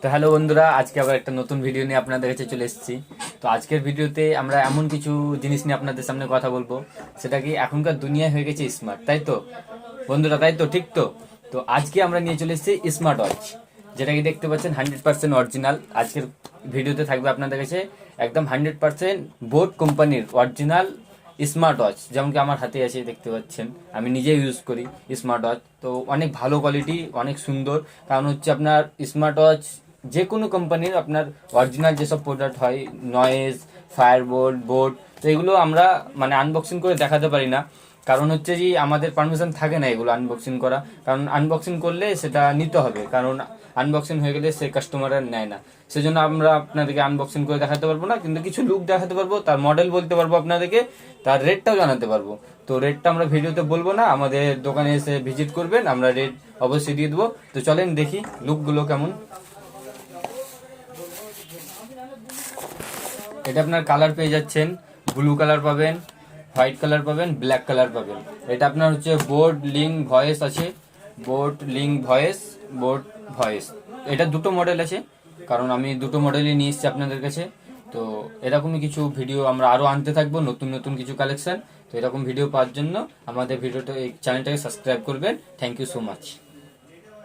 তো হ্যালো বন্ধুরা, আজকে আবার একটা নতুন ভিডিও নিয়ে আপনাদের কাছে চলে এসেছি। তো আজকের ভিডিওতে আমরা এমন কিছু জিনিস নিয়ে আপনাদের সামনে কথা বলবো, সেটা কি এখনকার দুনিয়া হয়ে গেছে স্মার্ট, তাই তো বন্ধুরা? তাই তো, ঠিক তো? তো আজকে আমরা নিয়ে চলে এসেছি স্মার্ট ওয়াচ, যেটা কি দেখতে পাচ্ছেন 100% অরিজিনাল। আজকের ভিডিওতে থাকবে আপনাদের কাছে একদম 100% বোট কোম্পানির অরিজিনাল স্মার্ট ওয়াচ, যেমন কি আমার হাতে আছে, দেখতে পাচ্ছেন। আমি নিজে ইউজ করি স্মার্ট ওয়াচ, তো অনেক ভালো কোয়ালিটি, অনেক সুন্দর। কারণ হচ্ছে আপনার স্মার্ট ওয়াচ যে কোনো কোম্পানির আপনার অরিজিনাল যেসব প্রোডাক্ট হয়, নয়েজ, ফায়ারবোল্ট, বোট, তো এগুলো আমরা মানে আনবক্সিং করে দেখাতে পারি না। কারণ হচ্ছে যে আমাদের পারমিশন থাকে না এগুলো আনবক্সিং করা। কারণ আনবক্সিং করলে সেটা নিতে হবে, কারণ আনবক্সিং হয়ে গেলে সে কাস্টমার আর নেয় না। সেজন্য আমরা আপনাদেরকে আনবক্সিং করে দেখাতে পারবো না, কিন্তু কিছু লুক দেখাতে পারবো, তার মডেল বলতে পারবো আপনাদেরকে, তার রেটটাও জানাতে পারবো। তো রেটটা আমরা ভিডিওতে বলবো না, আমাদের দোকানে এসে ভিজিট করবেন, আমরা রেট অবশ্যই দিয়ে দেবো। তো চলেন দেখি লুকগুলো কেমন। এটা আপনার কালার পেয়ে যাচ্ছেন, ব্লু কালার পাবেন, হোয়াইট কালার পাবেন, ব্ল্যাক কালার পাবেন। এটা আপনার হচ্ছে বোট লিঙ্ক ভয়েস আছে, boat link voice, boat voice. এটা দুটো মডেল আছে, কারণ আমি দুটো মডেলই নিয়ে এসেছি আপনাদের কাছে। তো এরকমই কিছু ভিডিও আমরা আরও আনতে থাকবো, নতুন নতুন কিছু কালেকশন। তো এরকম ভিডিও পাওয়ার জন্য আমাদের ভিডিওটা, এই চ্যানেলটাকে সাবস্ক্রাইব করবেন। Thank you so much.